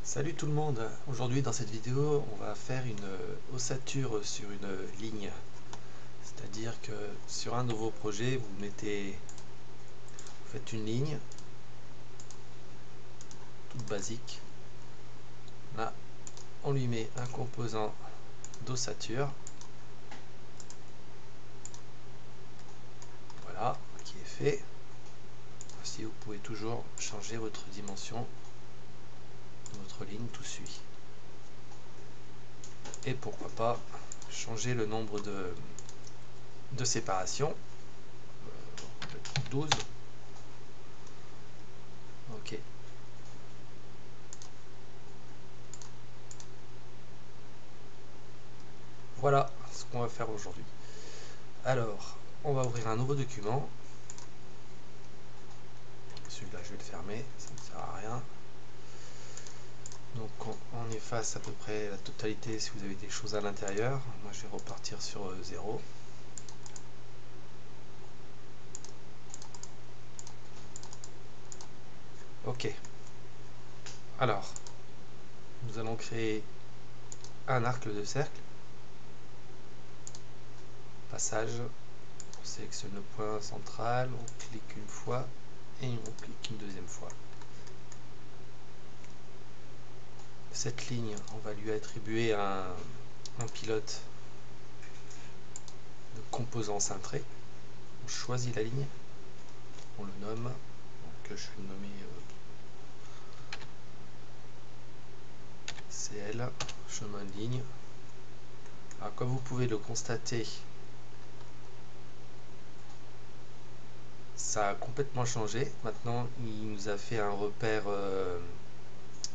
Salut tout le monde, aujourd'hui dans cette vidéo on va faire une ossature sur une ligne, c'est-à-dire que sur un nouveau projet vous faites une ligne toute basique, là on lui met un composant d'ossature, voilà qui est fait. Ainsi vous pouvez toujours changer votre dimension de votre ligne, tout suit, et pourquoi pas changer le nombre de séparations, 12. Ok. Voilà ce qu'on va faire aujourd'hui. Alors, on va ouvrir un nouveau document. Celui-là, je vais le fermer, ça ne sert à rien. Donc, on efface à peu près la totalité si vous avez des choses à l'intérieur. Moi, je vais repartir sur 0. Ok. Alors, nous allons créer un arc de cercle. Passage. On sélectionne le point central, on clique une fois et on clique une deuxième fois. Cette ligne, on va lui attribuer un pilote de composants cintrés. On choisit la ligne, on le nomme, donc je vais le nommer CL, chemin de ligne. Alors comme vous pouvez le constater, ça a complètement changé. Maintenant il nous a fait un repère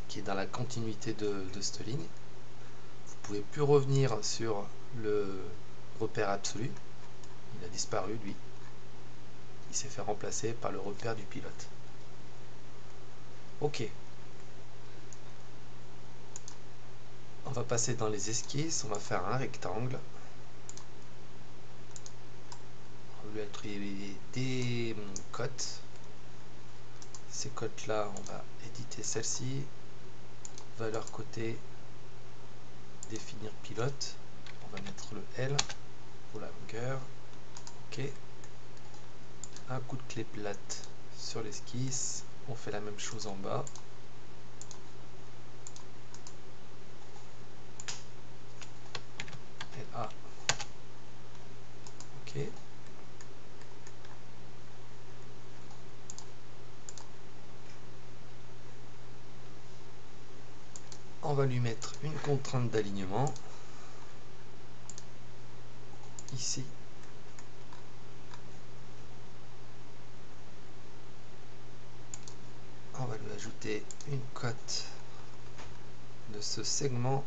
qui est dans la continuité de cette ligne. Vous ne pouvez plus revenir sur le repère absolu, il a disparu lui. Il s'est fait remplacer par le repère du pilote. Ok. On va passer dans les esquisses, on va faire un rectangle. On va lui attribuer des cotes. Ces cotes là, on va éditer celle-ci. Valeur côté, définir pilote. On va mettre le L pour la longueur. Ok. Un coup de clé plate sur l'esquisse. On fait la même chose en bas. LA. Ok. On va lui mettre une contrainte d'alignement. Ici. On va lui ajouter une cote de ce segment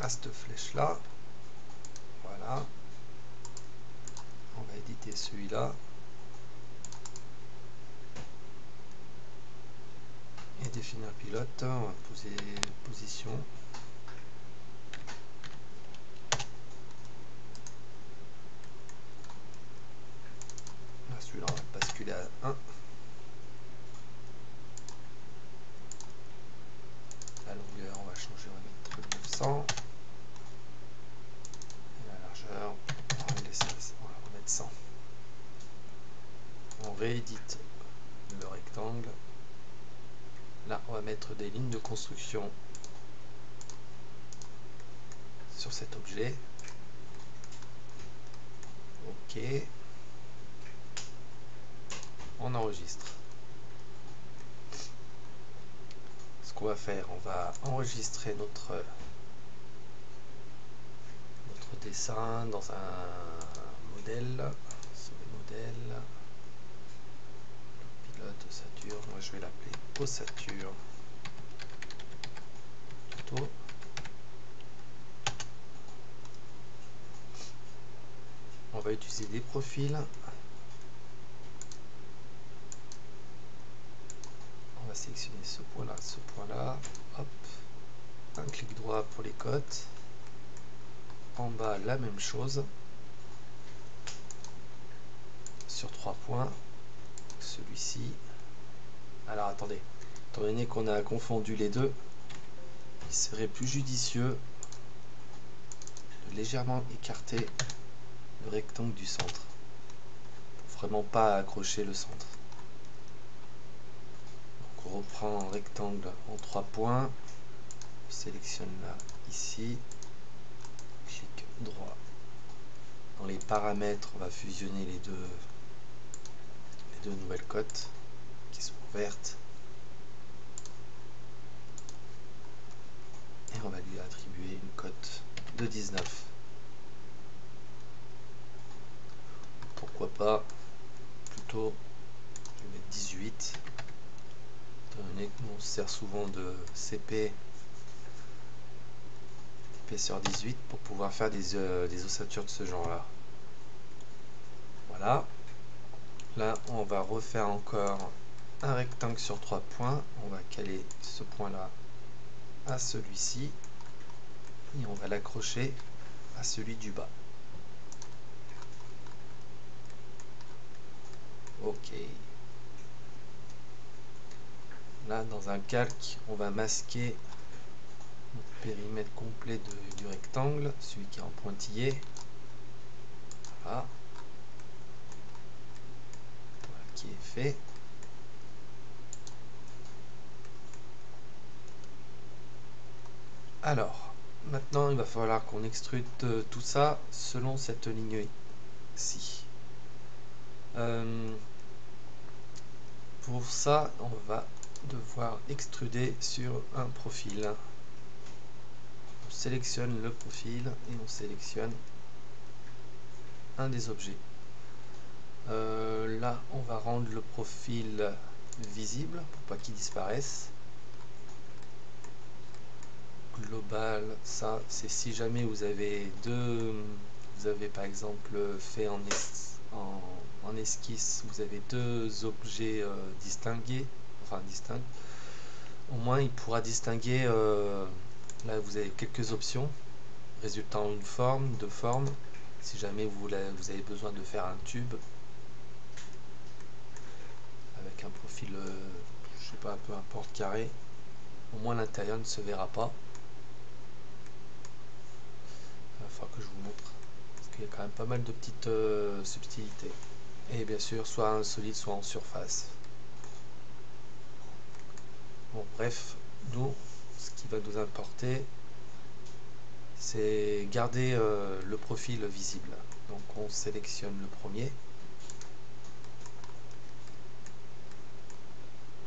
à cette flèche là. Voilà. On va éditer celui-là. Et définir pilote. On va poser position. Celui-là, on va basculer à 1. La longueur, on va changer, on va mettre 900. Et la largeur, on va remettre 100. On réédite le rectangle. Là, on va mettre des lignes de construction sur cet objet. Ok. On enregistre. Ce qu'on va faire, on va enregistrer notre dessin dans un modèle. Sur les modèles. Pilote ossature. Moi, je vais l'appeler ossature. Plutôt. On va utiliser des profils. On va sélectionner ce point-là, hop, un clic droit pour les cotes. En bas, la même chose. Sur 3 points. Celui-ci. Alors attendez, Étant donné qu'on a confondu les deux, il serait plus judicieux de légèrement écarter le rectangle du centre. Pour vraiment pas accrocher le centre. Donc on reprend un rectangle en 3 points. On sélectionne là, ici. Clic droit. Dans les paramètres, on va fusionner les deux nouvelles cotes qui sont vertes. Et on va lui attribuer une cote de 19. Pourquoi pas plutôt, je vais mettre 18. Étant donné qu'on se sert souvent de CP épaisseur 18 pour pouvoir faire des ossatures de ce genre là. Voilà. Là on va refaire encore un rectangle sur 3 points. On va caler ce point là à celui-ci et on va l'accrocher à celui du bas. Ok. Là dans un calque on va masquer notre périmètre complet du rectangle, celui qui est en pointillé. Voilà. Voilà qui est fait. Alors, maintenant il va falloir qu'on extrude tout ça selon cette ligne-ci. Pour ça, on va devoir extruder sur un profil. On sélectionne le profil et on sélectionne un des objets. Là, on va rendre le profil visible pour pas qu'il disparaisse. Global, ça c'est si jamais vous avez par exemple fait en esquisse, vous avez deux objets distingués, enfin distincts, au moins il pourra distinguer, là vous avez quelques options résultant d'une forme, deux formes, si jamais vous avez besoin de faire un tube avec un profil, je sais pas, peu importe, carré, au moins l'intérieur ne se verra pas. Il va falloir que je vous montre, parce qu'il y a quand même pas mal de petites subtilités. Et bien sûr, soit en solide, soit en surface. Bon, bref, nous, ce qui va nous importer, c'est garder le profil visible. Donc on sélectionne le premier.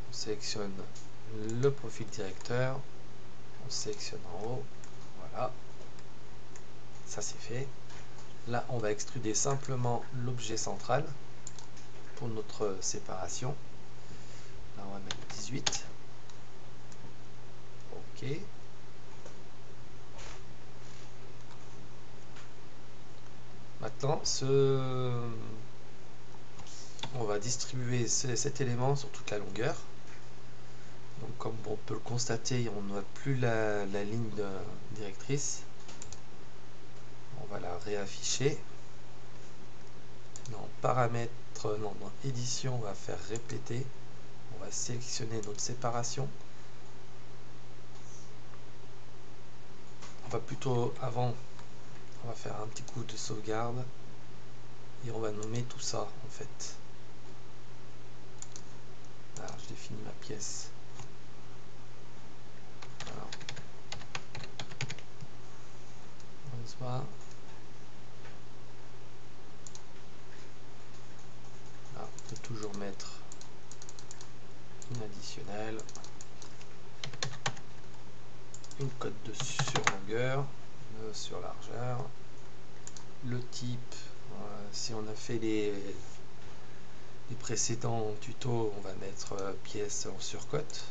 On sélectionne le profil directeur. On sélectionne en haut. Voilà. Ça c'est fait. Là, on va extruder simplement l'objet central pour notre séparation. Là, on va mettre 18. OK. Maintenant, on va distribuer cet élément sur toute la longueur. Donc, comme on peut le constater, on n'a plus la ligne directrice. On va la réafficher. Dans paramètres, dans édition, on va faire répéter. On va sélectionner notre séparation. On va plutôt, avant, on va faire un petit coup de sauvegarde. Et on va nommer tout ça, en fait. Alors, je définis ma pièce. Alors, on se voit. Là, on peut toujours mettre une additionnelle, une cote de surlongueur, sur largeur, le type. Si on a fait les précédents tutos, on va mettre pièce en surcote.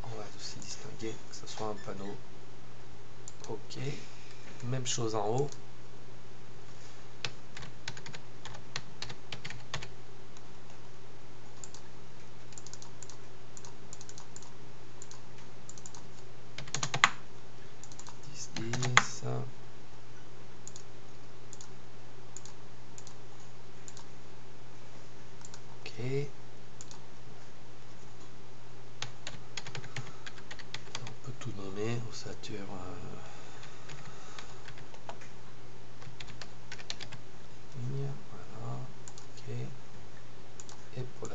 On va aussi distinguer que ce soit un panneau. OK. Même chose en haut. OK.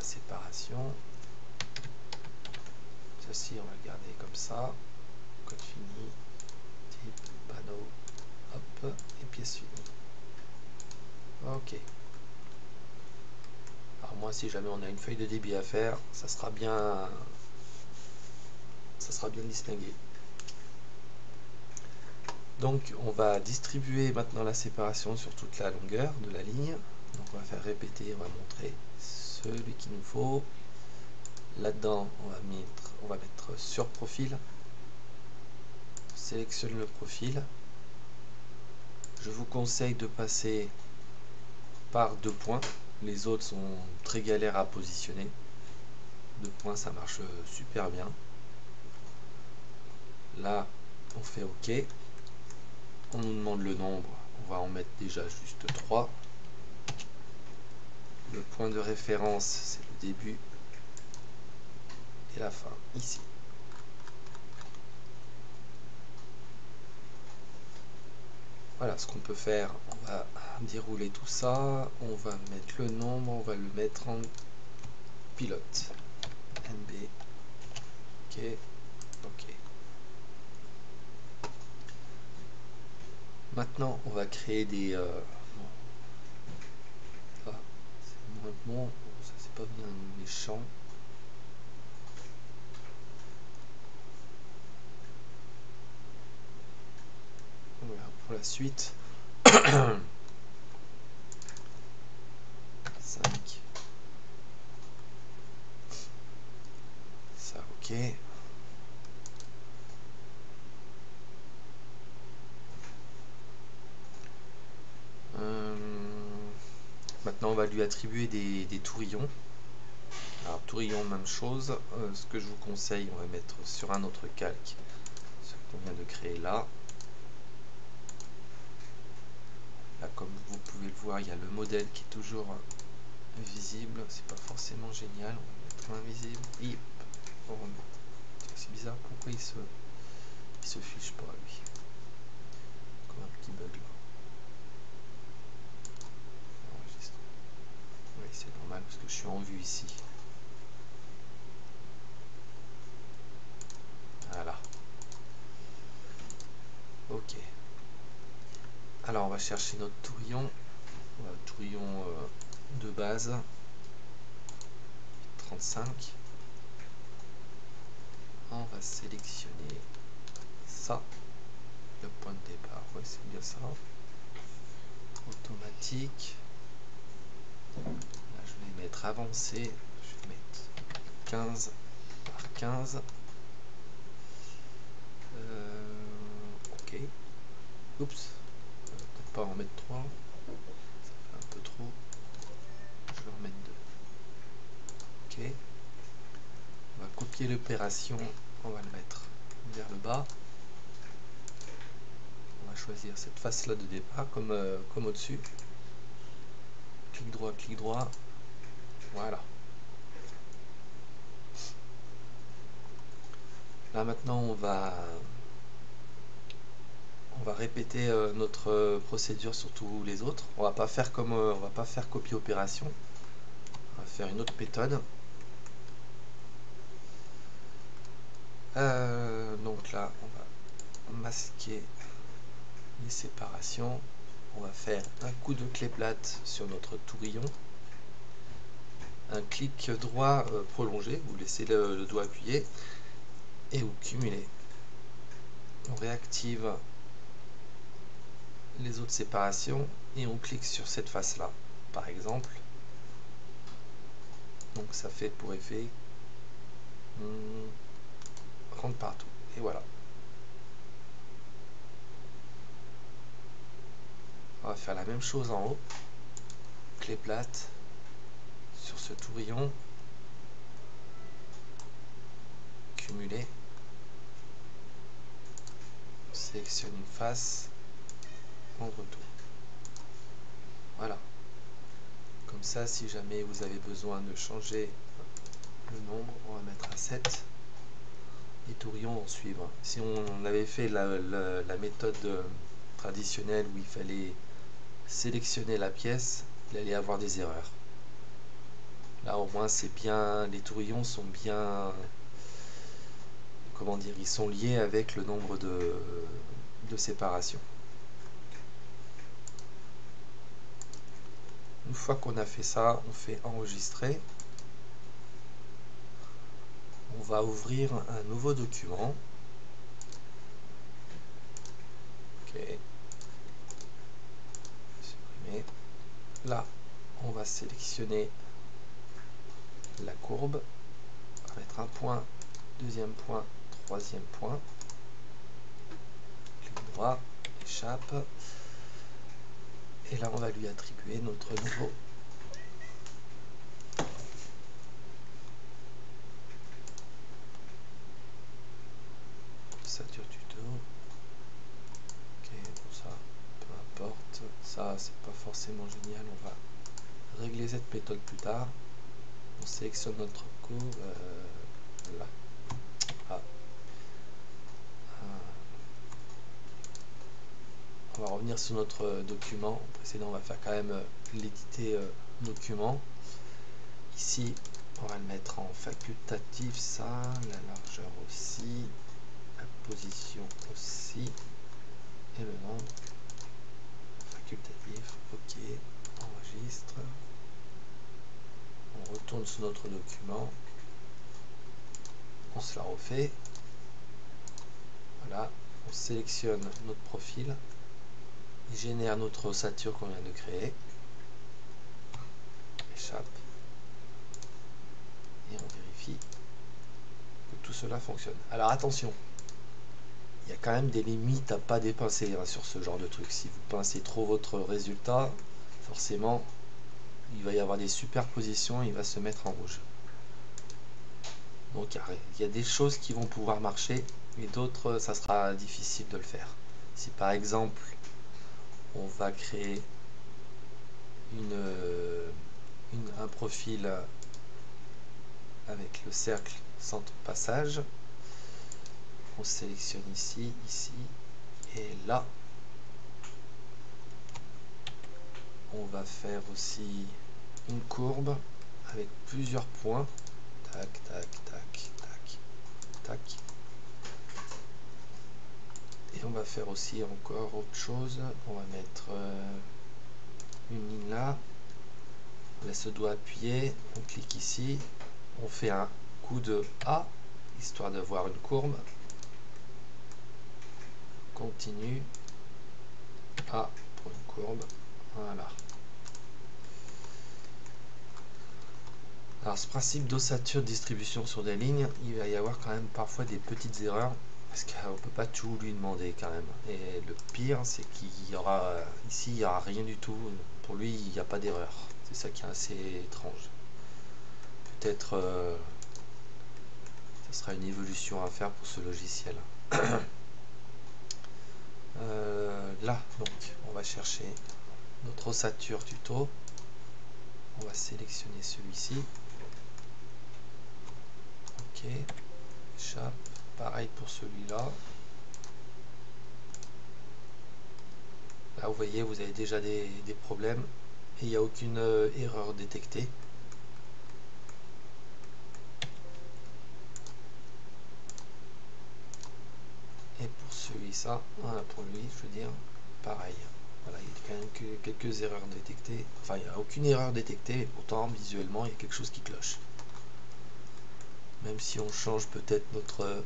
séparation. Ceci, on va le garder comme ça. Code fini, type, panneau, hop, et pièce finie. Ok. Alors moi, si jamais on a une feuille de débit à faire, ça sera bien distingué. Donc on va distribuer maintenant la séparation sur toute la longueur de la ligne. Donc on va faire répéter, on va montrer celui qu'il nous faut. Là-dedans, on va mettre sur profil. On sélectionne le profil. Je vous conseille de passer par 2 points. Les autres sont très galères à positionner. 2 points, ça marche super bien. Là, on fait OK. On nous demande le nombre. On va en mettre déjà juste 3. Le point de référence, c'est le début et la fin, ici. Voilà ce qu'on peut faire. On va dérouler tout ça. On va mettre le nombre. On va le mettre en pilote. NB. OK. OK. Maintenant, on va créer des... ça, c'est moins bon. Ça, c'est pas bien méchant. Voilà, pour la suite. 5. Ça, OK. Maintenant, on va lui attribuer des tourillons. Alors, tourillon, même chose. Ce que je vous conseille, on va mettre sur un autre calque ce qu'on vient de créer là. Là, comme vous pouvez le voir, il y a le modèle qui est toujours visible. C'est pas forcément génial. On va mettre invisible. Et on remet. C'est bizarre, pourquoi il se fiche pas, lui. Comme un petit bug là. Oui, c'est normal parce que je suis en vue ici. Voilà. Ok. Alors on va chercher notre tourillon. Tourillon de base. 35. On va sélectionner ça. Le point de départ. Ouais, c'est bien ça. Automatique. Là, je vais mettre avancé. Je vais mettre 15 par 15. Ok. Oups. Peut-être pas en mettre 3. Ça fait un peu trop. Je vais en mettre 2. Ok. On va copier l'opération. On va le mettre vers le bas. On va choisir cette face là de départ comme au-dessus. Clic droit. Voilà. Là maintenant on va répéter notre procédure sur tous les autres. On va pas faire copier opération. On va faire une autre méthode. Donc là on va masquer les séparations. On va faire un coup de clé plate sur notre tourillon. Un clic droit prolongé, vous laissez le doigt appuyé et vous cumulez. On réactive les autres séparations et on clique sur cette face là par exemple. Donc ça fait pour effet rentre partout et voilà. On va faire la même chose en haut, clé plate sur ce tourillon, cumuler, on sélectionne une face, on retourne. Voilà. Comme ça, si jamais vous avez besoin de changer le nombre, on va mettre à 7. Les tourillons vont suivre. Si on avait fait la méthode traditionnelle où il fallait sélectionner la pièce, il allait y avoir des erreurs. Là au moins c'est bien, les tourillons sont bien, comment dire, ils sont liés avec le nombre de séparation. Une fois qu'on a fait ça, on fait enregistrer. On va ouvrir un nouveau document. Ok. Supprimer. Là, on va sélectionner la courbe. On va mettre un point, deuxième point, troisième point. Clic droit, échappe. Et là, on va lui attribuer notre nouveau ossature tuto. Ok, bon ça, peu importe. Ça, c'est pas forcément génial. On va régler cette méthode plus tard. On sélectionne notre courbe. Là. Ah. On va revenir sur notre document précédent. On va faire quand même l'éditer document. Ici, on va le mettre en facultatif, ça, la largeur aussi, la position aussi, et le nombre facultatif. Ok, enregistre. On retourne sur notre document. On se la refait. Voilà, on sélectionne notre profil. Il génère notre ossature qu'on vient de créer. Échappe. Et on vérifie que tout cela fonctionne. Alors attention, il y a quand même des limites à pas dépasser sur ce genre de truc. Si vous pincez trop votre résultat, forcément, il va y avoir des superpositions, il va se mettre en rouge. Donc il y a des choses qui vont pouvoir marcher et d'autres, ça sera difficile de le faire. Si par exemple, on va créer un profil avec le cercle centre passage, on sélectionne ici, ici, et là, on va faire aussi une courbe avec plusieurs points. Tac, tac, tac, tac, tac. Et on va faire aussi encore autre chose. On va mettre une ligne là. On laisse le doigt appuyé. On clique ici. On fait un coup de A, histoire de voir une courbe. Continue. A pour une courbe. Voilà. Alors ce principe d'ossature de distribution sur des lignes, il va y avoir quand même parfois des petites erreurs, parce qu'on ne peut pas tout lui demander quand même. Et le pire, c'est qu'il y aura, ici, il n'y aura rien du tout. Pour lui, il n'y a pas d'erreur. C'est ça qui est assez étrange. Peut-être ça sera une évolution à faire pour ce logiciel. Là, donc, on va chercher notre ossature tuto. On va sélectionner celui-ci. Ok, échappe. Pareil pour celui-là. Là, vous voyez, vous avez déjà des problèmes et il n'y a aucune erreur détectée. Et pour celui-ci, voilà, pour lui, je veux dire, pareil. Voilà, il y a quand même que quelques erreurs détectées. Enfin, il n'y a aucune erreur détectée, et pourtant, visuellement, il y a quelque chose qui cloche. Même si on change peut-être notre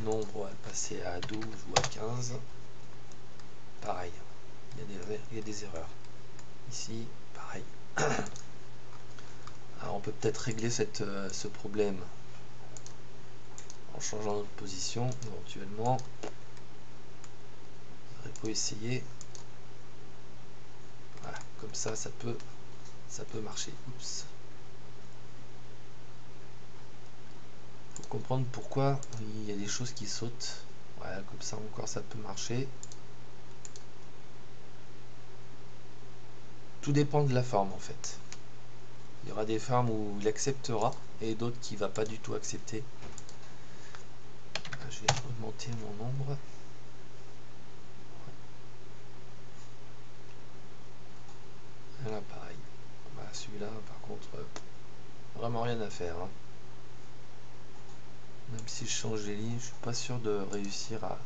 nombre, on va le passer à 12 ou à 15. Pareil, il y a des erreurs. Ici, pareil. Alors, on peut peut-être régler ce problème en changeant notre position, éventuellement. Il faut essayer. Voilà, comme ça peut marcher. Oups. Faut comprendre pourquoi il y a des choses qui sautent. Voilà, comme ça encore ça peut marcher. Tout dépend de la forme en fait. Il y aura des formes où il acceptera et d'autres qui ne va pas du tout accepter. Je vais augmenter mon nombre. Là pareil. Voilà, celui-là par contre Vraiment rien à faire. Hein. Même si je change les lignes, je suis pas sûr de réussir à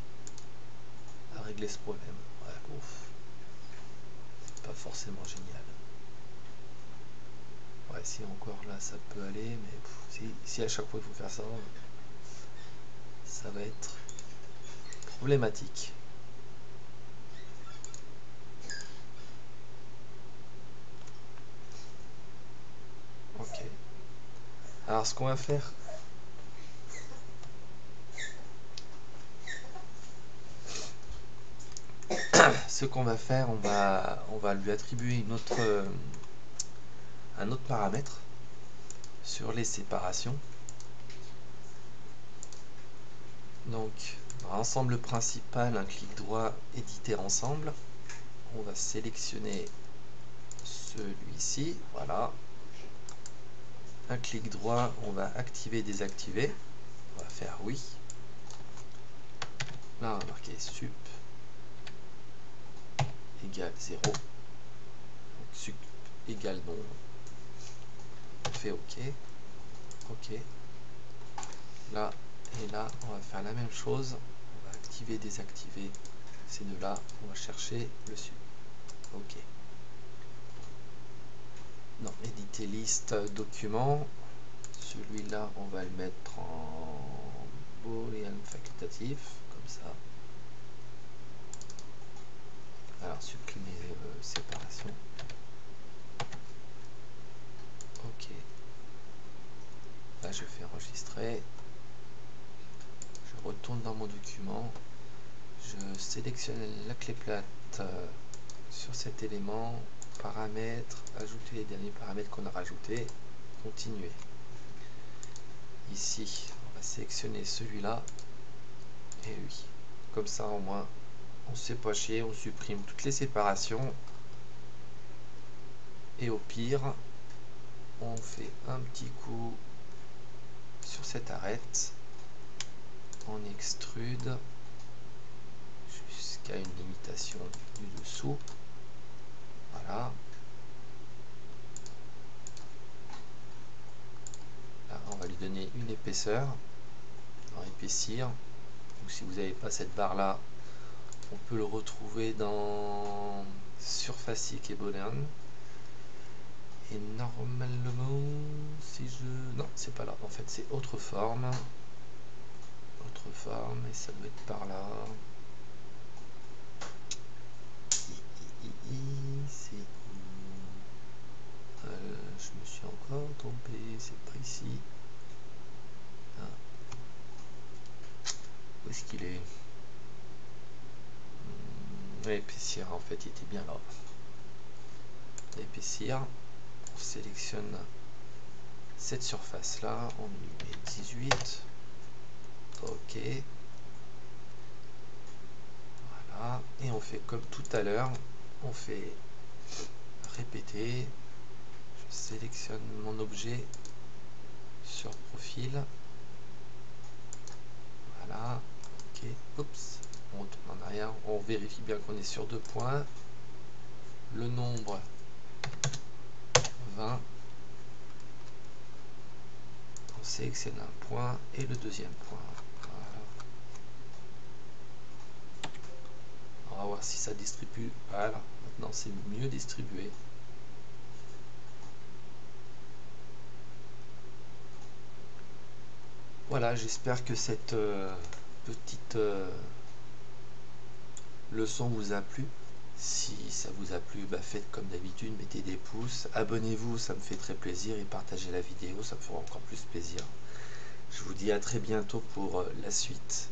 régler ce problème. Ouais, bon, c'est pas forcément génial. Ouais, si encore là ça peut aller, mais si à chaque fois il faut faire ça, ça va être problématique. Ok. Alors ce qu'on va faire, on va lui attribuer un autre paramètre sur les séparations. Donc, dans l'ensemble principal, un clic droit, éditer ensemble. On va sélectionner celui-ci, voilà. Un clic droit, on va activer, désactiver. On va faire oui. Là, on va marquer sup égale 0. Donc, sup égale non. On fait OK. OK. Là et là, on va faire la même chose. On va activer, désactiver ces deux-là. On va chercher le sup. OK. Non, éditer liste document. Celui-là, on va le mettre en boolean facultatif, comme ça. Alors, supprimer séparation. OK. Là, je fais enregistrer. Je retourne dans mon document. Je sélectionne la clé plate sur cet élément. Paramètres, ajouter les derniers paramètres qu'on a rajoutés. Continuer. Ici, on va sélectionner celui-là. Et oui. Comme ça, au moins, on ne se fait pas chier. On supprime toutes les séparations. Et au pire, on fait un petit coup sur cette arête, on extrude jusqu'à une limitation du dessous, voilà. Là, on va lui donner une épaisseur, on va épaissir. Donc, si vous n'avez pas cette barre là, on peut le retrouver dans Surfacic et Boolean. Et normalement, si je... Non, c'est pas là, en fait c'est autre forme. Autre forme, et ça doit être par là. C'est je me suis encore trompé, c'est pas ici. Ah. Où est-ce qu'il est, épaissir, en fait il était bien là. Épaissir, on sélectionne cette surface là, on lui met 18. Ok. Voilà, et on fait comme tout à l'heure, on fait répéter. Je sélectionne mon objet sur profil. Voilà, ok, oups, on retourne en arrière, on vérifie bien qu'on est sur 2 points. Le nombre 20. On sélectionne un point et le deuxième point. Voilà. On va voir si ça distribue. Voilà, maintenant c'est mieux distribué. Voilà, j'espère que cette petite leçon vous a plu. Si ça vous a plu, faites comme d'habitude, mettez des pouces, abonnez-vous, ça me fait très plaisir, et partagez la vidéo, ça me fera encore plus plaisir. Je vous dis à très bientôt pour la suite.